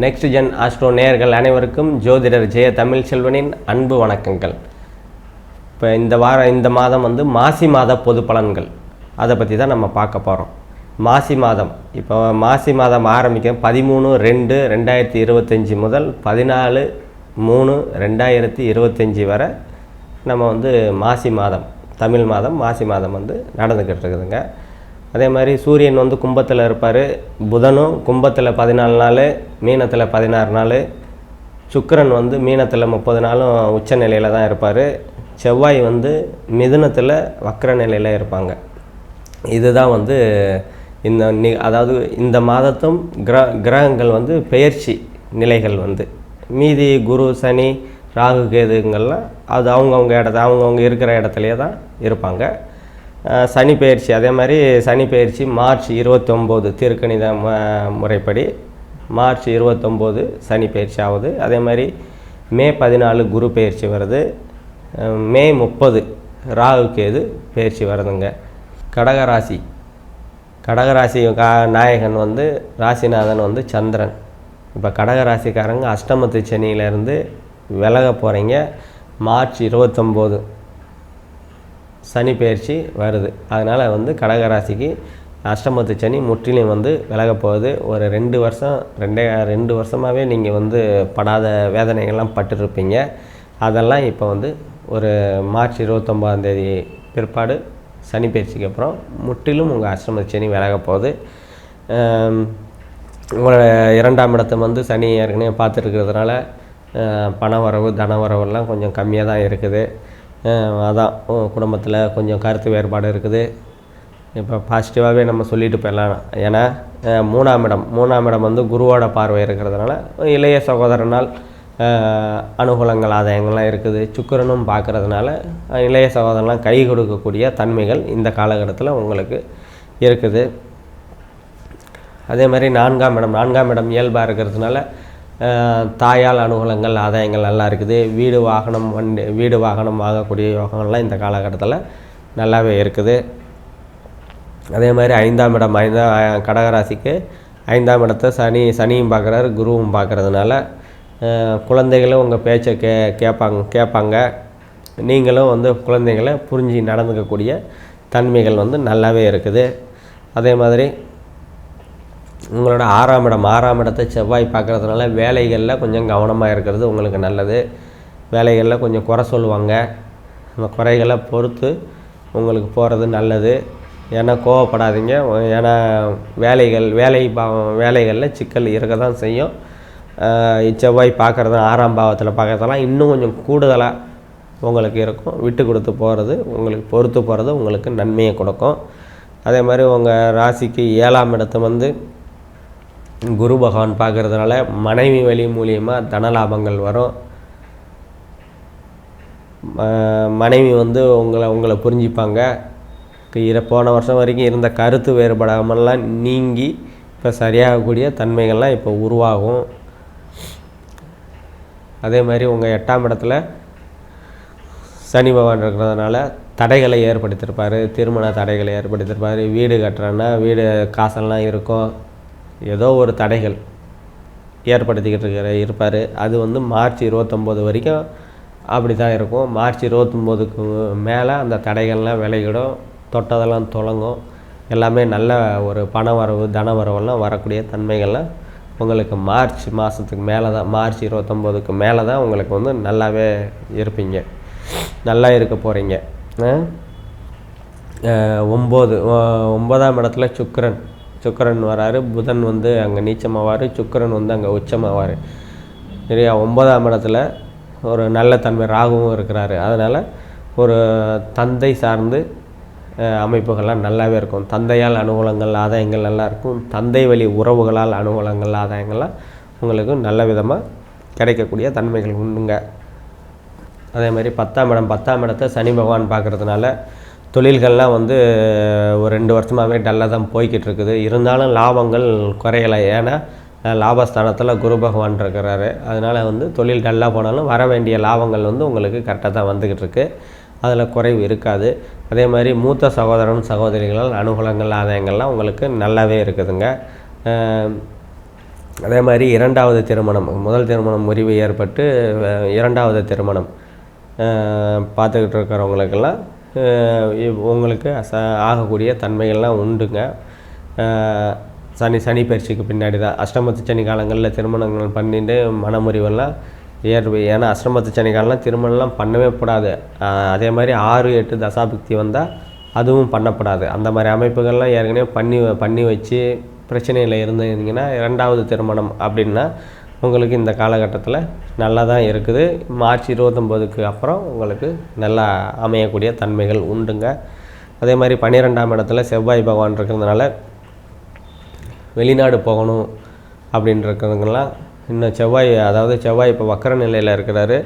Next gen astro நேயர்கள் அனைவருக்கும் ஜோதிடர் ஜெய தமிழ்ச்செல்வனின் அன்பு வணக்கங்கள். இப்போ இந்த மாதம் வந்து மாசி மாத பொது பலன்கள் அதை பற்றி தான் நம்ம பார்க்க போகிறோம். மாசி மாதம் இப்போ மாசி மாதம் ஆரம்பிக்க 13/2/2025 முதல் 14/3/2025 வரை நம்ம வந்து மாசி மாதம் தமிழ் மாதம் மாசி மாதம் வந்து நடந்துக்கிட்டு இருக்குதுங்க. அதே மாதிரி சூரியன் வந்து கும்பத்தில் இருப்பார், புதனும் கும்பத்தில் 14 நாள், மீனத்தில் 16 நாள், சுக்கிரன் வந்து மீனத்தில் 30 நாளும் உச்ச நிலையில் தான் இருப்பார், செவ்வாய் வந்து மிதுனத்தில் வக்ர நிலையில் இருப்பாங்க. இதுதான் வந்து அதாவது இந்த மாதத்தும் கிரகங்கள் வந்து பெயர்ச்சி நிலைகள் வந்து மீதி குரு சனி ராகு கேதுங்கள்லாம் அது அவங்கவுங்க இருக்கிற இடத்துலையே தான் இருப்பாங்க. சனி பெயர்ச்சி அதே மாதிரி சனி பெயர்ச்சி மார்ச் 29 திருக்கணித முறைப்படி மார்ச் 29 சனி பெயர்ச்சி ஆகுது. அதே மாதிரி மே 14 குரு பெயர்ச்சி வருது, மே 30 ராகு கேது பெயர்ச்சி வருதுங்க. கடகராசி நாயகன் வந்து ராசிநாதன் வந்து சந்திரன். இப்போ கடகராசிக்காரங்க அஷ்டமத்து சனியிலேருந்து விலக போகிறீங்க. மார்ச் 29 சனி பெயர்ச்சி வருது. அதனால் வந்து கடகராசிக்கு அஷ்டமத்து சனி முற்றிலும் வந்து விலக போகுது. ஒரு 2 வருஷமாகவே நீங்கள் வந்து படாத வேதனைகள்லாம் பட்டுருப்பீங்க. அதெல்லாம் இப்போ வந்து ஒரு மார்ச் 29ஆம் தேதி பிற்பாடு சனி பெயர்ச்சிக்கு அப்புறம் முற்றிலும் உங்கள் அஷ்டமத்து சனி விலக போகுது. உங்களோட 2ஆம் இடத்தை வந்து சனி ஏற்கனவே பார்த்துருக்கிறதுனால பணவரவு தனவரவெல்லாம் கொஞ்சம் கம்மியாக தான் இருக்குது. அதான் குடும்பத்தில் கொஞ்சம் கருத்து வேறுபாடு இருக்குது. இப்போ பாசிட்டிவாகவே நம்ம சொல்லிட்டு போயிடலாம். ஏன்னா 3ஆம் இடம் வந்து குருவோட பார்வை இருக்கிறதுனால இளைய சகோதரனால் அனுகூலங்கள் ஆதாயங்கள்லாம் இருக்குது. சுக்கிரனும் பார்க்குறதுனால இளைய சகோதரனால் கை கொடுக்கக்கூடிய தன்மைகள் இந்த காலகட்டத்தில் உங்களுக்கு இருக்குது. அதே மாதிரி 4ஆம் இடம் இயல்பாக இருக்கிறதுனால தாயால் அனுகூலங்கள் ஆதாயங்கள் நல்லா இருக்குது. வீடு வாகனம் வாங்கக்கூடிய யோகங்கள்லாம் இந்த காலகட்டத்தில் நல்லாவே இருக்குது. அதே மாதிரி 5ஆம் இடம் கடகராசிக்கு 5ஆம் இடத்தை சனியும் பார்க்குறாரு, குருவும் பார்க்குறதுனால குழந்தைகளும் உங்கள் பேச்சை கேட்பாங்க. நீங்களும் வந்து குழந்தைகளை புரிஞ்சு நடந்துக்கக்கூடிய தன்மைகள் வந்து நல்லாவே இருக்குது. அதே மாதிரி உங்களோட 6ஆம் இடத்தை செவ்வாய் பார்க்குறதுனால வேலைகளில் கொஞ்சம் கவனமாக இருக்கிறது உங்களுக்கு நல்லது. வேலைகளில் கொஞ்சம் குறை சொல்லுவாங்க, அந்த குறைகளை பொறுத்து உங்களுக்கு போகிறது நல்லது. ஏன்னா கோவப்படாதீங்க. ஏன்னா வேலைகளில் சிக்கல் இருக்க தான் செய்யும். செவ்வாய் பார்க்குறது 6ஆம் பாவத்தில் பார்க்குறதெல்லாம் இன்னும் கொஞ்சம் கூடுதலாக உங்களுக்கு இருக்கும். விட்டு கொடுத்து போகிறது உங்களுக்கு பொறுத்து போகிறது உங்களுக்கு நன்மையை கொடுக்கும். அதே மாதிரி உங்கள் ராசிக்கு 7ஆம் இடத்தை வந்து குரு பகவான் பார்க்குறதுனால மனைவி வழி மூலியமாக தனலாபங்கள் வரும். மனைவி வந்து உங்களை புரிஞ்சிப்பாங்க. போன வருஷம் வரைக்கும் இருந்த கருத்து வேறுபடாமலாம் நீங்கி இப்போ சரியாகக்கூடிய தன்மைகள்லாம் இப்போ உருவாகும். அதே மாதிரி உங்கள் 8ஆம் இடத்துல சனி பகவான் இருக்கிறதுனால தடைகளை ஏற்படுத்தியிருப்பார், திருமண தடைகளை ஏற்படுத்தியிருப்பார். வீடு கட்டுறேன்னா வீடு காசெல்லாம் இருக்கும், ஏதோ ஒரு தடைகள் ஏற்படுத்திக்கிட்டு இருப்பார். அது வந்து மார்ச் 29 வரைக்கும் அப்படி தான் இருக்கும். மார்ச் 29க்கு மேலே அந்த தடைகள்லாம் விலகிடும், தொட்டதெல்லாம் தொடங்கும். எல்லாமே நல்ல ஒரு பண வரவு தன வரவெல்லாம் வரக்கூடிய தன்மைகள்லாம் உங்களுக்கு மார்ச் மாதத்துக்கு மேலே தான், மார்ச் 29க்கு மேலே தான் உங்களுக்கு வந்து நல்லாவே இருப்பீங்க, நல்லா இருக்க போகிறீங்க. 9ஆம் இடத்துல சுக்கிரன் வராரு, புதன் வந்து அங்கே நீச்சமாவார், சுக்கிரன் வந்து அங்கே உச்சமாவார். சரியா? 9ஆம் இடத்துல ஒரு நல்ல தன்மை ராகுவும் இருக்கிறாரு. அதனால் ஒரு தந்தை சார்ந்து அமைப்புகள்லாம் நல்லாவே இருக்கும். தந்தையால் அனுகூலங்கள் ஆதாயங்கள் நல்லா இருக்கும். தந்தை வழி உறவுகளால் அனுகூலங்கள் ஆதாயங்கள்லாம் உங்களுக்கு நல்ல விதமாக கிடைக்கக்கூடிய தன்மைகள் உண்டுங்க. அதே மாதிரி 10ஆம் இடத்தை சனி பகவான் பார்க்குறதுனால தொழில்கள்லாம் வந்து ஒரு 2 வருஷமாகவே டல்லாக தான் போய்கிட்டு இருக்குது. இருந்தாலும் லாபங்கள் குறையலை. ஏன்னா லாபஸ்தானத்தில் குரு பகவான் இருக்கிறாரு. அதனால் வந்து தொழில் டல்லாக போனாலும் வர வேண்டிய லாபங்கள் வந்து உங்களுக்கு கரெக்டாக தான் வந்துக்கிட்டு இருக்கு. அதில் குறைவு இருக்காது. அதே மாதிரி மூத்த சகோதரர்களால் அனுகூலங்கள் ஆதாயங்கள்லாம் உங்களுக்கு நல்லாவே இருக்குதுங்க. அதே மாதிரி 2வது திருமணம், முதல் திருமணம் முறிவு ஏற்பட்டு 2வது திருமணம் பார்த்துக்கிட்டு இருக்கிறவங்களுக்கெல்லாம் உங்களுக்கு ஆகக்கூடிய தன்மைகள்லாம் உண்டுங்க. சனி பயிற்சிக்கு பின்னாடி தான் அஷ்டமத்து சனி காலங்களில் திருமணங்கள் பண்ணிட்டு மனமுறிவெல்லாம் ஏன்னா அஷ்டமத்து சனி காலம்லாம் திருமணம்லாம் பண்ணவே கூடாது. அதே மாதிரி 6, 8 தசாபுக்தி வந்தால் அதுவும் பண்ணக்கூடாது. அந்த மாதிரி அமைப்புகள்லாம் ஏற்கனவே பண்ணி வச்சு பிரச்சனையில் இருந்தீங்கன்னா 2வது திருமணம் அப்படின்னா உங்களுக்கு இந்த காலகட்டத்தில் நல்லா தான் இருக்குது. மார்ச் 29க்கு அப்புறம் உங்களுக்கு நல்லா அமையக்கூடிய தன்மைகள் உண்டுங்க. அதே மாதிரி 12ஆம் இடத்துல செவ்வாய் பகவான் இருக்கிறதுனால வெளிநாடு போகணும் அப்படின்றவங்கெல்லாம் இன்னும் செவ்வாய் இப்போ வக்கர நிலையில் இருக்கிறாரு.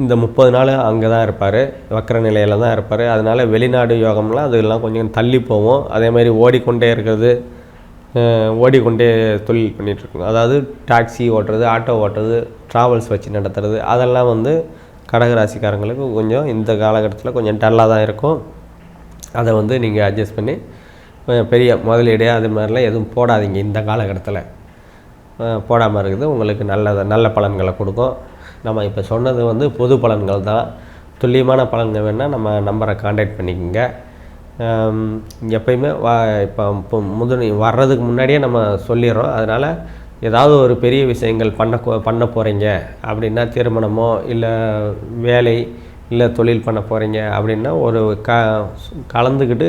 இந்த 30 நாள் அங்கே தான் இருப்பார், வக்கர நிலையில் தான் இருப்பார். அதனால் வெளிநாடு யோகம்லாம் அதெல்லாம் கொஞ்சம் தள்ளி போவோம். அதே மாதிரி ஓடிக்கொண்டே தொழில் பண்ணிகிட்ருக்கோம். அதாவது டாக்ஸி ஓட்டுறது, ஆட்டோ ஓட்டுறது, ட்ராவல்ஸ் வச்சு நடத்துறது, அதெல்லாம் வந்து கடகராசிக்காரங்களுக்கு கொஞ்சம் இந்த காலகட்டத்தில் கொஞ்சம் டல்லாக தான் இருக்கும். அதை வந்து நீங்கள் அட்ஜஸ்ட் பண்ணி பெரிய முதலீடு அது மாதிரிலாம் எதுவும் போடாதீங்க. இந்த காலகட்டத்தில் போடாமல் இருக்குது உங்களுக்கு நல்ல பலன்களை கொடுக்கும். நம்ம இப்போ சொன்னது வந்து பொது பலன்கள் தான். துல்லியமான பலன்கள் வேணால் நம்ம நம்பரை கான்டாக்ட் பண்ணிக்கோங்க. எப்பயுமே இப்போ வர்றதுக்கு முன்னாடியே நம்ம சொல்லிடுறோம். அதனால் ஏதாவது ஒரு பெரிய விஷயங்கள் பண்ண போகிறீங்க அப்படின்னா, திருமணமோ இல்லை வேலை இல்லை தொழில் பண்ண போகிறீங்க அப்படின்னா ஒரு கலந்துக்கிட்டு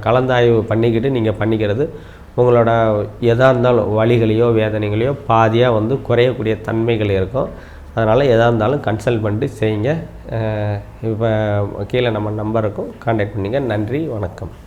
கலந்தாய்வு பண்ணிக்கிட்டு நீங்கள் பண்ணிக்கிறது உங்களோட எதாக இருந்தாலும் வலிகளையோ வேதனைகளையோ பாதியாக வந்து குறையக்கூடிய தன்மைகள் இருக்கும். அதனால் எதாக இருந்தாலும் கன்சல்ட் பண்ணிட்டு செய்யுங்க. இப்போ கீழே நம்ம நம்பருக்கும் கான்டாக்ட் பண்ணிங்க. நன்றி, வணக்கம்.